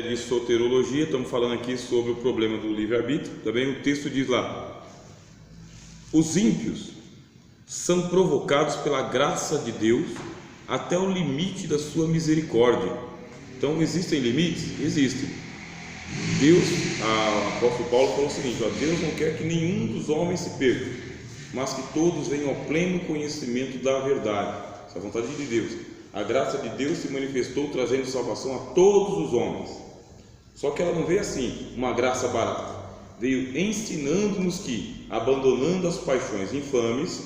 De soterologia, estamos falando aqui sobre o problema do livre-arbítrio. Também o texto diz lá: os ímpios são provocados pela graça de Deus até o limite da sua misericórdia. Então, existem limites? Existem. Deus, o apóstolo Paulo falou o seguinte: Deus não quer que nenhum dos homens se perca, mas que todos venham ao pleno conhecimento da verdade. Essa é a vontade de Deus. A graça de Deus se manifestou trazendo salvação a todos os homens. Só que ela não veio assim, uma graça barata. Veio ensinando-nos que, abandonando as paixões infames,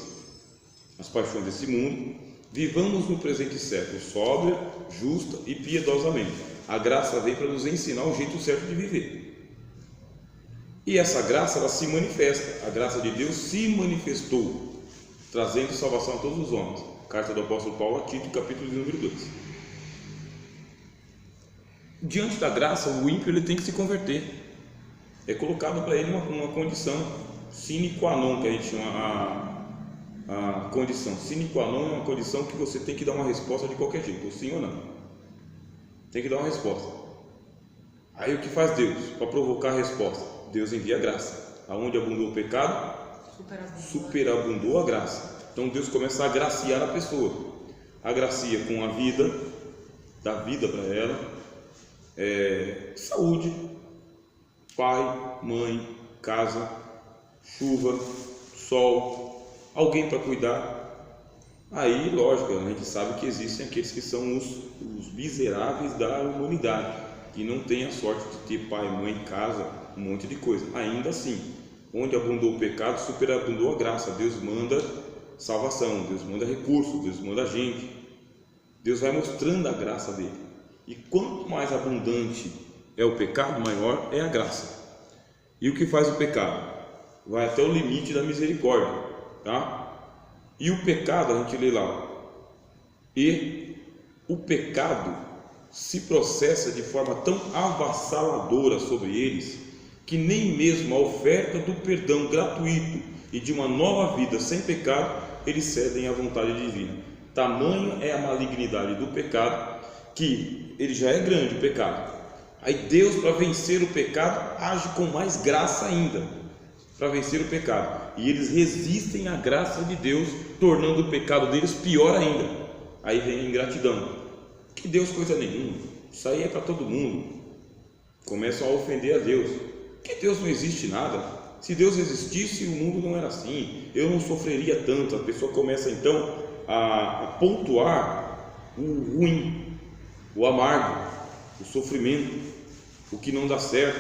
as paixões desse mundo, vivamos no presente século sóbria, justa e piedosamente. A graça veio para nos ensinar o jeito certo de viver. E essa graça, ela se manifesta. A graça de Deus se manifestou, trazendo salvação a todos os homens. Carta do apóstolo Paulo a Tito, capítulo de número 2. Diante da graça, o ímpio ele tem que se converter. É colocado para ele uma condição sine qua non, que a gente chama a condição. Sine qua non é uma condição que você tem que dar uma resposta de qualquer jeito, ou sim ou não. Tem que dar uma resposta. Aí o que faz Deus para provocar a resposta? Deus envia a graça. Aonde abundou o pecado, superabundou a graça. Então Deus começa a agraciar a pessoa. Agracia com a vida, dá vida para ela, saúde, pai, mãe, casa, chuva, sol, alguém para cuidar. Aí, lógico, a gente sabe que existem aqueles que são os miseráveis da humanidade, que não têm a sorte de ter pai, mãe, casa, um monte de coisa. Ainda assim, onde abundou o pecado, superabundou a graça. Deus manda salvação, Deus manda recursos, Deus manda gente. Deus vai mostrando a graça dele. E quanto mais abundante é o pecado, maior é a graça. E o que faz o pecado? Vai até o limite da misericórdia, tá? E o pecado, a gente lê lá, e o pecado se processa de forma tão avassaladora sobre eles, que nem mesmo a oferta do perdão gratuito e de uma nova vida sem pecado, eles cedem à vontade divina. Tamanho é a malignidade do pecado, que ele já é grande o pecado. Aí Deus, para vencer o pecado, age com mais graça ainda, para vencer o pecado. E eles resistem à graça de Deus, tornando o pecado deles pior ainda. Aí vem a ingratidão. Que Deus coisa nenhuma, isso aí é para todo mundo. Começam a ofender a Deus. Que Deus não existe nada. Se Deus existisse, o mundo não era assim, eu não sofreria tanto. A pessoa começa então a pontuar o ruim, o amargo, o sofrimento, o que não dá certo.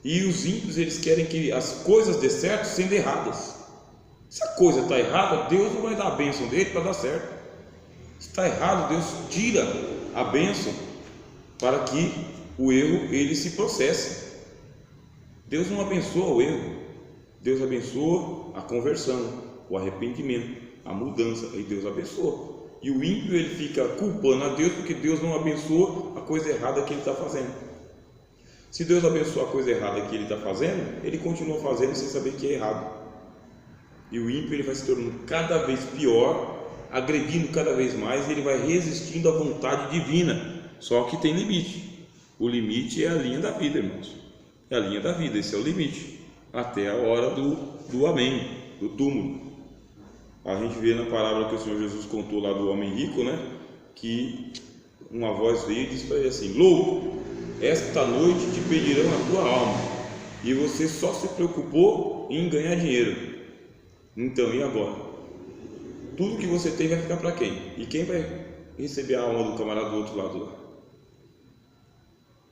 E os ímpios, eles querem que as coisas dê certo sendo erradas. Se a coisa está errada, Deus não vai dar a bênção dele para dar certo. Se está errado, Deus tira a bênção para que o erro ele se processe. Deus não abençoa o erro, Deus abençoa a conversão, o arrependimento, a mudança. Aí Deus abençoa. E o ímpio ele fica culpando a Deus porque Deus não abençoa a coisa errada que ele está fazendo. Se Deus abençoa a coisa errada que ele está fazendo, ele continua fazendo sem saber que é errado. E o ímpio ele vai se tornando cada vez pior, agredindo cada vez mais, e ele vai resistindo à vontade divina. Só que tem limite. O limite é a linha da vida, irmãos. É a linha da vida, esse é o limite, até a hora do amém, do túmulo. A gente vê na parábola que o Senhor Jesus contou lá do homem rico, né? Que uma voz veio e disse para ele assim: louco, esta noite te pedirão a tua alma, e você só se preocupou em ganhar dinheiro. Então, e agora? Tudo que você tem vai ficar para quem? E quem vai receber a alma do camarada do outro lado lá?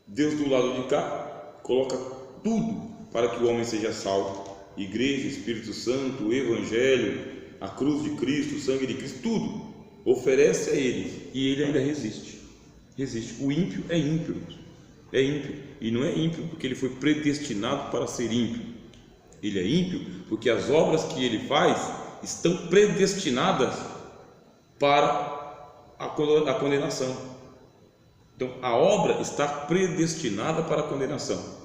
Deus do lado de cá coloca tudo para que o homem seja salvo: igreja, Espírito Santo, o Evangelho, a cruz de Cristo, o sangue de Cristo, tudo oferece a ele, e ele ainda resiste. O ímpio é ímpio, é ímpio, e não é ímpio porque ele foi predestinado para ser ímpio. Ele é ímpio porque as obras que ele faz estão predestinadas para a condenação. Então a obra está predestinada para a condenação.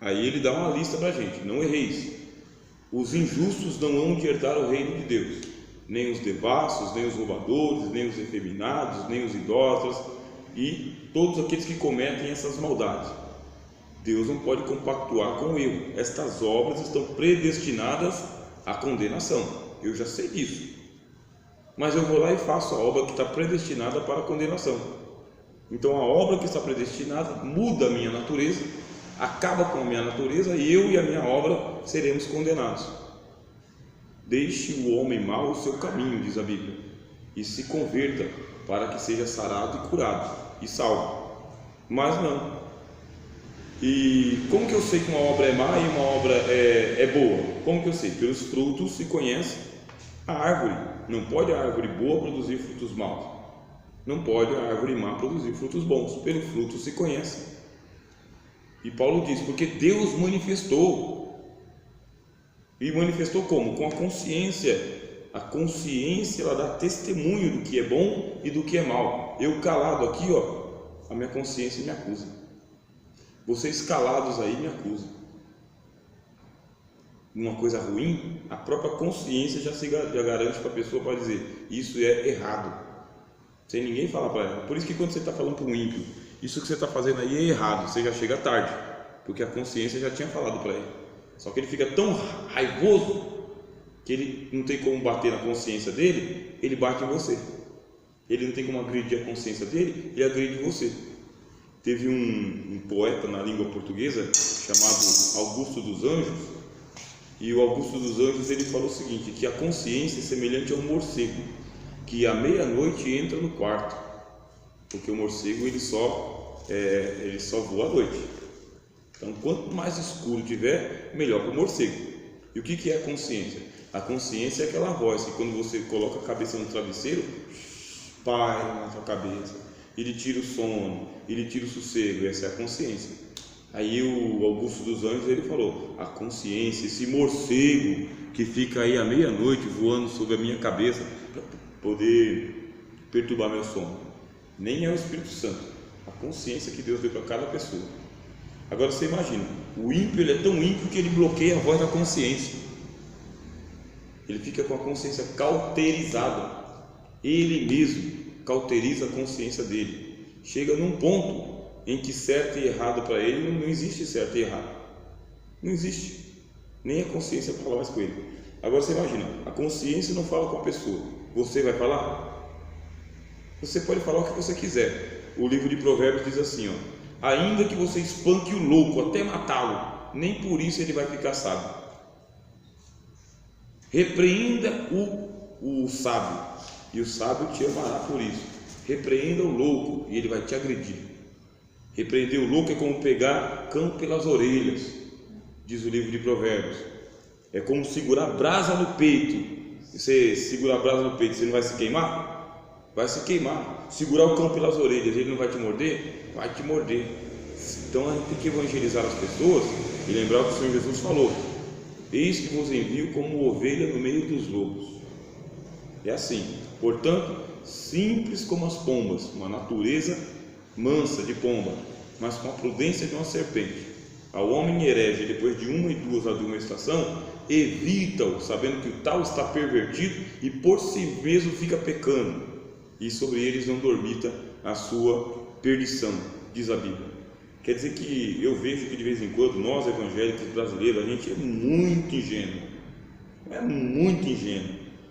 Aí ele dá uma lista para a gente: não erreis, os injustos não hão de herdar o reino de Deus, nem os devassos, nem os roubadores, nem os efeminados, nem os idólatras, e todos aqueles que cometem essas maldades. Deus não pode compactuar com o erro. Estas obras estão predestinadas à condenação. Eu já sei disso. Mas eu vou lá e faço a obra que está predestinada para a condenação. Então a obra que está predestinada muda a minha natureza, acaba com a minha natureza, e eu e a minha obra seremos condenados. Deixe o homem mau o seu caminho, diz a Bíblia, e se converta para que seja sarado e curado e salvo. Mas não. E como que eu sei que uma obra é má e uma obra é boa? Como que eu sei? Pelos frutos se conhece a árvore. Não pode a árvore boa produzir frutos maus. Não pode a árvore má produzir frutos bons. Pelo fruto se conhece. E Paulo diz, porque Deus manifestou. E manifestou como? Com a consciência. A consciência, ela dá testemunho do que é bom e do que é mal. Eu calado aqui, a minha consciência me acusa. Vocês calados aí me acusam. Uma coisa ruim, a própria consciência já garante para a pessoa para dizer, isso é errado, sem ninguém falar para ela. Por isso que quando você está falando para um ímpio, isso que você está fazendo aí é errado, você já chega tarde, porque a consciência já tinha falado para ele. Só que ele fica tão raivoso que ele não tem como bater na consciência dele, ele bate em você. Ele não tem como agredir a consciência dele, ele agride você. Teve um poeta na língua portuguesa chamado Augusto dos Anjos, e o Augusto dos Anjos ele falou o seguinte, que a consciência é semelhante a um morcego, que à meia-noite entra no quarto, porque o morcego ele só voa à noite. Então quanto mais escuro tiver, melhor para o morcego. E o que é a consciência? A consciência é aquela voz que quando você coloca a cabeça no travesseiro, pai na sua cabeça, ele tira o sono, ele tira o sossego. Essa é a consciência. Aí o Augusto dos Anjos ele falou, a consciência, esse morcego que fica aí à meia-noite voando sobre a minha cabeça para poder perturbar meu sono, nem é o Espírito Santo, a consciência que Deus deu para cada pessoa. Agora você imagina, o ímpio ele é tão ímpio que ele bloqueia a voz da consciência, ele fica com a consciência cauterizada, ele mesmo cauteriza a consciência dele, chega num ponto em que certo e errado para ele não existe certo e errado, não existe, nem a consciência fala mais com ele. Agora você imagina, a consciência não fala com a pessoa, você vai falar? Você pode falar o que você quiser. O livro de Provérbios diz assim, ainda que você espanque o louco até matá-lo, nem por isso ele vai ficar sábio. Repreenda o sábio, e o sábio te amará por isso. Repreenda o louco, e ele vai te agredir. Repreender o louco é como pegar cão pelas orelhas, diz o livro de Provérbios. É como segurar brasa no peito. Você segurar a brasa no peito, você não vai se queimar? Vai se queimar. Segurar o cão pelas orelhas, ele não vai te morder? Vai te morder. Então a gente tem que evangelizar as pessoas e lembrar o que o Senhor Jesus falou: eis que vos envio como ovelha no meio dos lobos. É assim. Portanto, simples como as pombas, uma natureza mansa de pomba, mas com a prudência de uma serpente. Ao homem herege, depois de uma e duas admoestação, evita-o, sabendo que o tal está pervertido e por si mesmo fica pecando, e sobre eles não dormita a sua perdição, diz a Bíblia. Quer dizer que eu vejo que de vez em quando nós evangélicos brasileiros, a gente é muito ingênuo,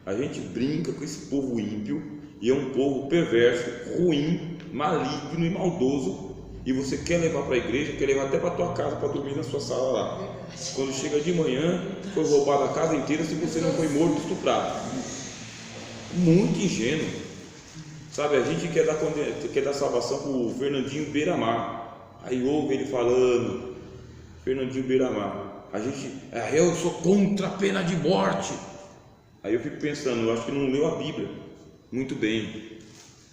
a gente brinca com esse povo ímpio, e é um povo perverso, ruim, maligno e maldoso, e você quer levar para a igreja, quer levar até para a tua casa, para dormir na sua sala lá. Quando chega de manhã, foi roubada a casa inteira se você não foi morto, estuprado. Muito ingênuo, sabe? A gente quer dar salvação para o Fernandinho Beiramar, aí ouve ele falando, Fernandinho Beiramar, eu sou contra a pena de morte. Aí eu fico pensando, eu acho que não leu a Bíblia muito bem,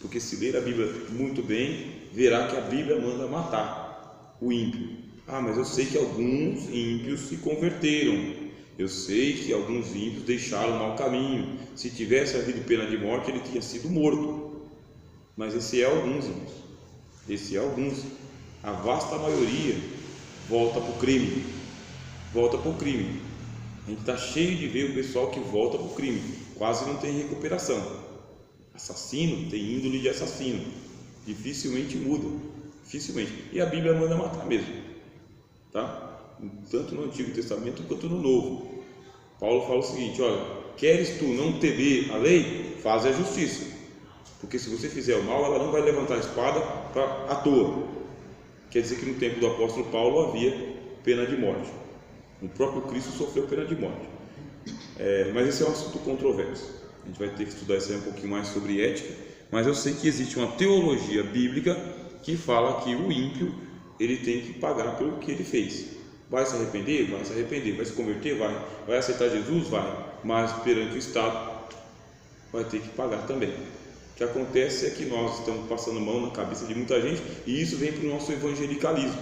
porque se ler a Bíblia muito bem, verá que a Bíblia manda matar o ímpio. Mas eu sei que alguns ímpios se converteram, eu sei que alguns ímpios deixaram o mau caminho, se tivesse havido pena de morte ele tinha sido morto, mas esse é alguns ímpios, a vasta maioria volta para o crime, a gente está cheio de ver o pessoal que volta para o crime, quase não tem recuperação. Assassino tem índole de assassino, dificilmente muda, dificilmente. E a Bíblia manda matar mesmo, tá? Tanto no Antigo Testamento quanto no Novo. Paulo fala o seguinte: olha, queres tu não temer a lei? Faz a justiça, porque se você fizer o mal, ela não vai levantar a espada à toa. Quer dizer que no tempo do apóstolo Paulo havia pena de morte. O próprio Cristo sofreu pena de morte. Mas esse é um assunto controverso. A gente vai ter que estudar isso aí um pouquinho mais sobre ética. Mas eu sei que existe uma teologia bíblica que fala que o ímpio ele tem que pagar pelo que ele fez. Vai se arrepender? Vai se arrepender. Vai se converter? Vai aceitar Jesus? Vai. Mas perante o Estado vai ter que pagar também. O que acontece é que nós estamos passando mão na cabeça de muita gente, e isso vem para o nosso evangelicalismo.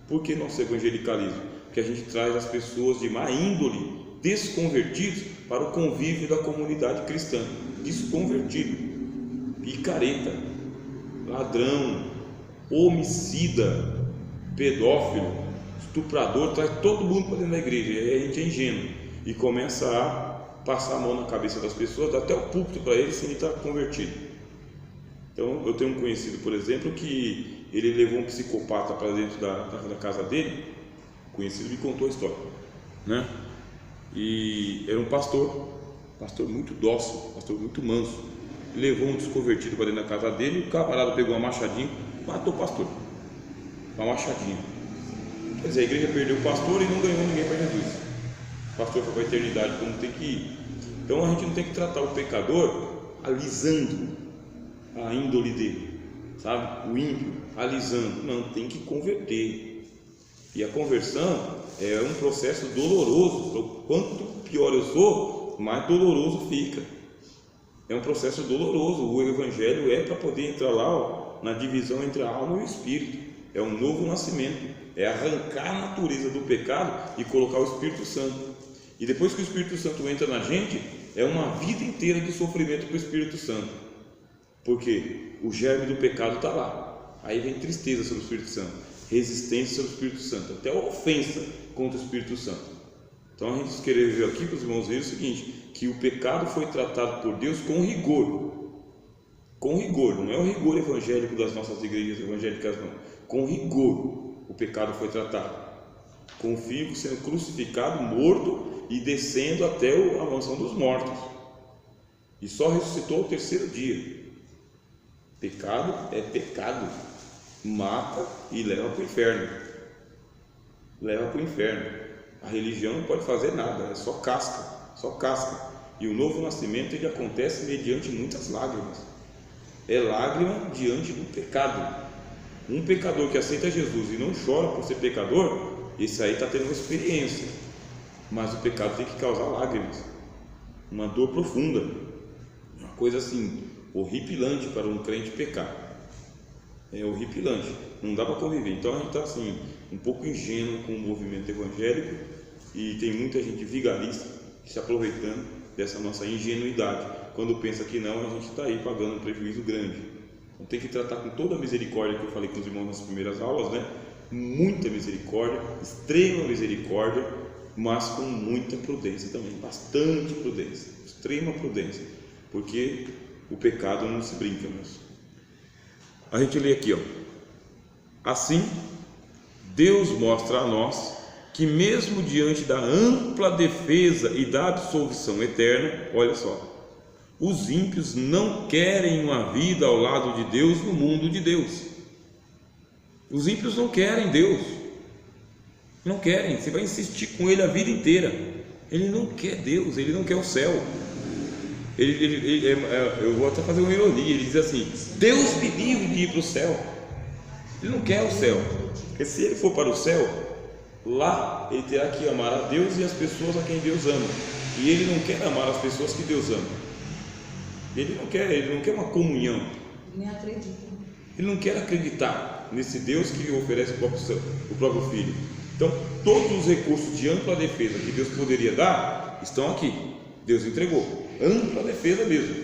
Por que nosso evangelicalismo? Porque a gente traz as pessoas de má índole, desconvertidos, para o convívio da comunidade cristã. Desconvertido, picareta, ladrão, homicida, pedófilo, estuprador, traz todo mundo para dentro da igreja. E aí a gente é ingênuo e começa a passar a mão na cabeça das pessoas, dá até o púlpito para ele sem ele estar convertido. Então eu tenho um conhecido, por exemplo, que ele levou um psicopata para dentro da casa dele. O conhecido me contou a história, né? E era um pastor muito dócil, pastor muito manso. Levou um desconvertido para dentro da casa dele, e o camarada pegou uma machadinha, matou o pastor, uma machadinha. Quer dizer, a igreja perdeu o pastor e não ganhou ninguém para Jesus. O pastor foi para a eternidade como tem que ir. Então a gente não tem que tratar o pecador alisando a índole dele, sabe? O ímpio alisando, não, tem que converter. E a conversão é um processo doloroso. Quanto pior eu sou, mais doloroso fica. É um processo doloroso. O evangelho é para poder entrar lá, na divisão entre a alma e o espírito. É um novo nascimento, é arrancar a natureza do pecado e colocar o Espírito Santo. E depois que o Espírito Santo entra na gente, é uma vida inteira de sofrimento para o Espírito Santo, porque o germe do pecado está lá. Aí vem tristeza sobre o Espírito Santo, resistência sobre o Espírito Santo, até ofensa contra o Espírito Santo. Então a gente escreveu aqui para os irmãos verem o seguinte: que o pecado foi tratado por Deus com rigor. Com rigor, não é o rigor evangélico das nossas igrejas evangélicas, não. Com rigor o pecado foi tratado, com o Filho sendo crucificado, morto e descendo até a mansão dos mortos, e só ressuscitou ao terceiro dia. Pecado é pecado, mata e leva para o inferno. Leva para o inferno. A religião não pode fazer nada, é só casca, só casca. E o novo nascimento ele acontece mediante muitas lágrimas. É lágrima diante do pecado. Um pecador que aceita Jesus e não chora por ser pecador, esse aí está tendo uma experiência, mas o pecado tem que causar lágrimas, uma dor profunda, uma coisa assim horripilante para um crente pecar. É horripilante, não dá para conviver. Então a gente está assim um pouco ingênuo com o movimento evangélico, e tem muita gente vigarista se aproveitando dessa nossa ingenuidade. Quando pensa que não, a gente está aí pagando um prejuízo grande. Então tem que tratar com toda a misericórdia que eu falei com os irmãos nas primeiras aulas, né? Muita misericórdia, extrema misericórdia, mas com muita prudência também, bastante prudência, extrema prudência, porque o pecado não se brinca mesmo. A gente lê aqui, ó: assim Deus mostra a nós que mesmo diante da ampla defesa e da absolvição eterna, olha só, os ímpios não querem uma vida ao lado de Deus no mundo de Deus. Os ímpios não querem Deus, não querem. Você vai insistir com ele a vida inteira, ele não quer Deus, ele não quer o céu. Eu vou até fazer uma ironia, ele diz assim: Deus me livre de ir para o céu. Ele não quer o céu, porque se ele for para o céu, lá ele terá que amar a Deus e as pessoas a quem Deus ama, e ele não quer amar as pessoas que Deus ama. Ele não quer uma comunhão. Nem acredita. Ele não quer acreditar nesse Deus que oferece o próprio Filho. Então, todos os recursos de ampla defesa que Deus poderia dar estão aqui. Deus entregou, ampla defesa mesmo.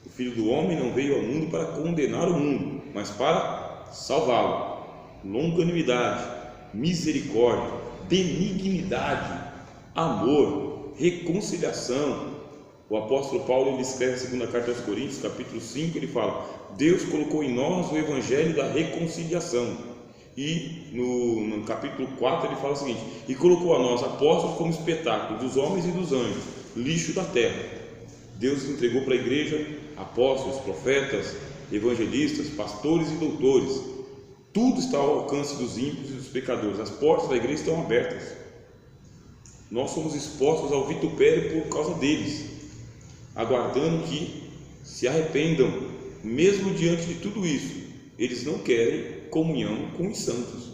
O Filho do Homem não veio ao mundo para condenar o mundo, mas para salvá-lo. Longanimidade, misericórdia, benignidade, amor, reconciliação, O apóstolo Paulo, ele escreve a segunda carta aos Coríntios, capítulo 5, ele fala: Deus colocou em nós o evangelho da reconciliação. E no capítulo 4 ele fala o seguinte: e colocou a nós apóstolos como espetáculo dos homens e dos anjos, lixo da terra. Deus entregou para a igreja apóstolos, profetas, evangelistas, pastores e doutores. Tudo está ao alcance dos ímpios e dos pecadores. As portas da igreja estão abertas. Nós somos expostos ao vitupério por causa deles, aguardando que se arrependam. Mesmo diante de tudo isso, eles não querem comunhão com os santos.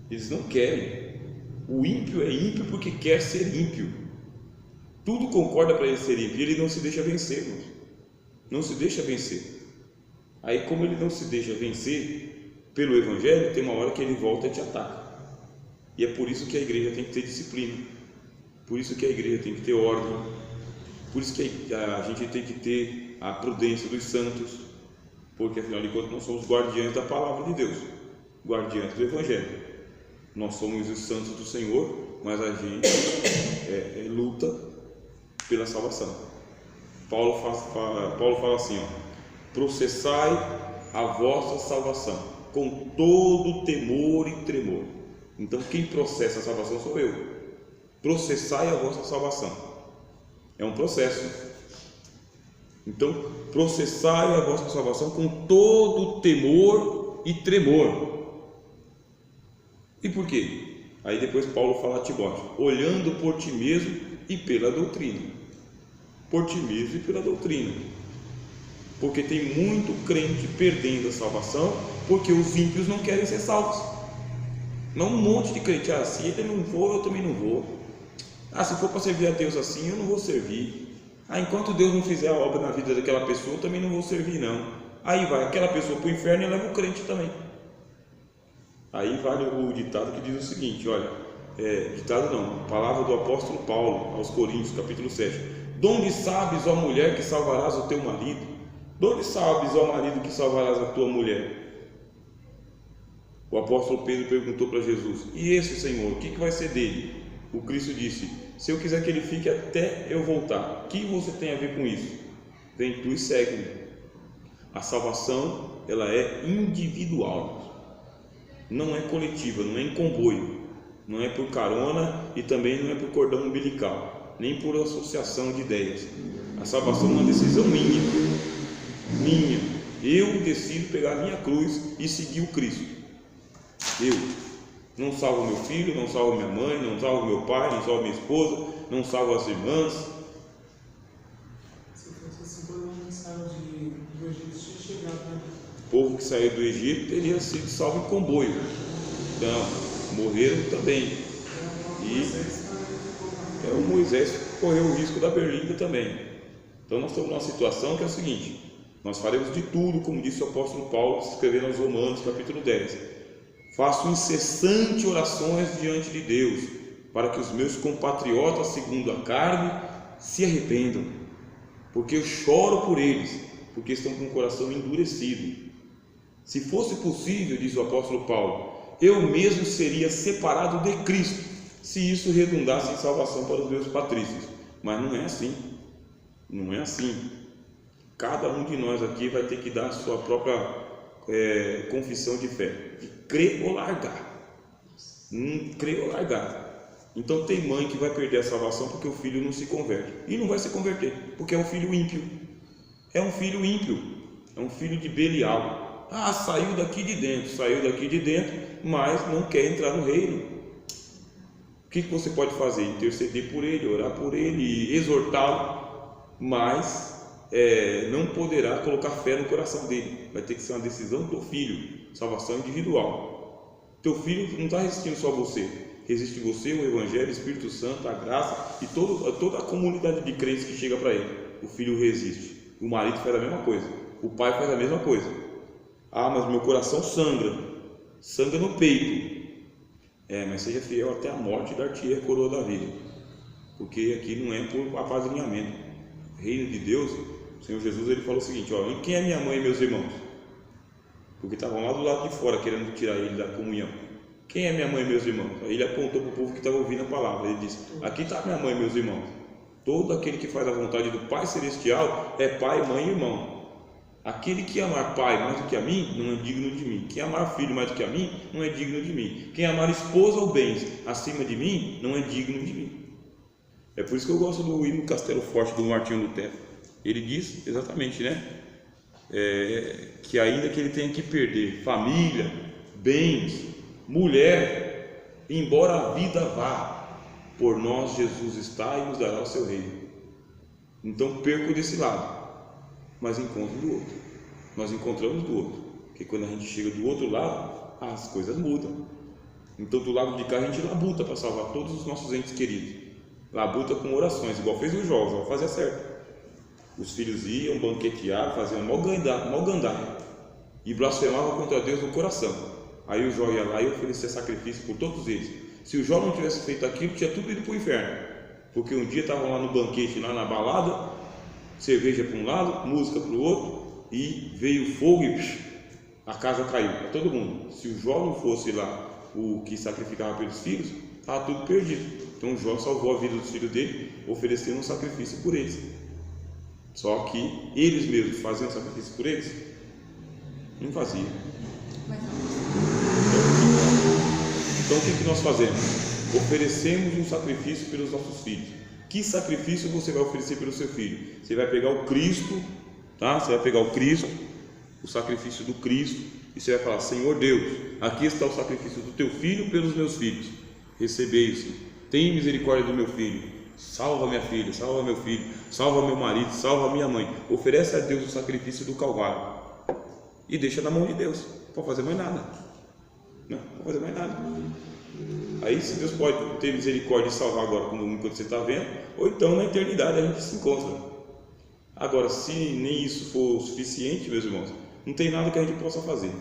Eles não querem. O ímpio é ímpio porque quer ser ímpio. Tudo concorda para ele ser ímpio, e ele não se deixa vencer, irmãos. Não se deixa vencer. Aí, como ele não se deixa vencer pelo evangelho, tem uma hora que ele volta e te ataca. E é por isso que a igreja tem que ter disciplina, por isso que a igreja tem que ter ordem, por isso que a gente tem que ter a prudência dos santos, porque afinal de contas nós somos guardiães da palavra de Deus, guardiães do evangelho. Nós somos os santos do Senhor, mas a gente luta pela salvação. Paulo fala assim, processai a vossa salvação com todo temor e tremor. Então quem processa a salvação sou eu. Processai a vossa salvação. É um processo. Então processai a vossa salvação com todo temor e tremor. E por quê? Aí depois Paulo fala a Timóteo: olhando por ti mesmo e pela doutrina. Por ti mesmo e pela doutrina. Porque tem muito crente perdendo a salvação porque os ímpios não querem ser salvos. Não um monte de crente: se ele não for, eu também não vou. Se for para servir a Deus assim, eu não vou servir. Enquanto Deus não fizer a obra na vida daquela pessoa, eu também não vou servir não. Aí vai aquela pessoa para o inferno e leva o crente também. Aí vale o ditado que diz o seguinte, ditado não, palavra do apóstolo Paulo aos Coríntios, capítulo 7. Donde sabes, ó mulher, que salvarás o teu marido? Donde sabes, ó marido, que salvarás a tua mulher? O apóstolo Pedro perguntou para Jesus: e esse, Senhor, o que vai ser dele? O Cristo disse: se eu quiser que ele fique até eu voltar, o que você tem a ver com isso? Vem tu e segue-me. A salvação, ela é individual, não é coletiva, não é em comboio, não é por carona e também não é por cordão umbilical, nem por associação de ideias. A salvação é uma decisão minha. Eu decido pegar a minha cruz e seguir o Cristo. Eu não salvo meu filho, não salvo minha mãe, não salvo meu pai, não salvo minha esposa, não salvo as irmãs. Se fosse assim, todo mundo que saiu do Egito tinha chegado, né? O povo que saiu do Egito teria sido salvo em comboio. Então, morreram também. E o Moisés correu o risco da berlinda também. Então nós estamos numa situação que é o seguinte: nós faremos de tudo, como disse o apóstolo Paulo, escrevendo aos Romanos, capítulo 10. Faço incessante orações diante de Deus, para que os meus compatriotas, segundo a carne, se arrependam, porque eu choro por eles, porque estão com o coração endurecido. Se fosse possível, diz o apóstolo Paulo, eu mesmo seria separado de Cristo, se isso redundasse em salvação para os meus patrícios. Mas não é assim. Não é assim. Cada um de nós aqui vai ter que dar a sua própria confissão de fé, de crer ou largar. Crer ou largar. Então tem mãe que vai perder a salvação porque o filho não se converte, e não vai se converter porque é um filho ímpio. É um filho ímpio, é um filho de Belial. Saiu daqui de dentro, mas não quer entrar no reino. O que você pode fazer? Interceder por ele, orar por ele, exortá-lo, mas não poderá colocar fé no coração dele. Vai ter que ser uma decisão do filho, salvação individual. Teu filho não está resistindo só a você, resiste você, o Evangelho, o Espírito Santo, a graça e toda a comunidade de crentes que chega para ele. O filho resiste. O marido faz a mesma coisa, o pai faz a mesma coisa. Mas meu coração sangra no peito. Mas seja fiel até a morte e dar-te a coroa da vida, porque aqui não é por apadrinhamento. Reino de Deus, o Senhor Jesus, ele falou o seguinte: quem é minha mãe e meus irmãos? Porque estavam lá do lado de fora querendo tirar ele da comunhão. Quem é minha mãe e meus irmãos? Aí ele apontou para o povo que estava ouvindo a palavra. Ele disse: aqui está minha mãe e meus irmãos. Todo aquele que faz a vontade do Pai Celestial é pai, mãe e irmão. Aquele que amar pai mais do que a mim, não é digno de mim. Quem amar filho mais do que a mim, não é digno de mim. Quem amar esposa ou bens acima de mim, não é digno de mim. É por isso que eu gosto do hino Castelo Forte do Martinho Lutero. Ele diz exatamente, né? Que ainda que ele tenha que perder família, bens, mulher, embora a vida vá, por nós Jesus está e nos dará o seu reino. Então perco desse lado, mas encontro do outro. Nós encontramos do outro, porque quando a gente chega do outro lado, as coisas mudam. Então do lado de cá a gente labuta para salvar todos os nossos entes queridos, labuta com orações, igual fez o Jó fazia certo. Os filhos iam banquetear, faziam mal gandaia e blasfemavam contra Deus no coração. Aí o Jó ia lá e oferecia sacrifício por todos eles. Se o Jó não tivesse feito aquilo, tinha tudo ido para o inferno, porque um dia estavam lá no banquete, lá na balada, cerveja para um lado, música para o outro, e veio fogo e a casa caiu para todo mundo. Se o Jó não fosse lá o que sacrificava pelos filhos, estava tudo perdido. Então Jó salvou a vida dos filhos dele, oferecendo um sacrifício por eles. Só que eles mesmos faziam sacrifício por eles? Não faziam. Então o que nós fazemos? Oferecemos um sacrifício pelos nossos filhos. Que sacrifício você vai oferecer pelo seu filho? Você vai pegar o Cristo, tá? Você vai pegar o Cristo, o sacrifício do Cristo, e você vai falar: Senhor Deus, aqui está o sacrifício do teu filho pelos meus filhos. Recebei-o, tem misericórdia do meu filho, salva minha filha, salva meu filho, salva meu marido, salva minha mãe. Oferece a Deus o sacrifício do Calvário e deixa na mão de Deus. Não pode fazer mais nada. Não pode fazer mais nada. Aí, se Deus pode ter misericórdia e salvar agora, como enquanto você está vendo, ou então na eternidade a gente se encontra. Agora, se nem isso for o suficiente, meus irmãos, não tem nada que a gente possa fazer.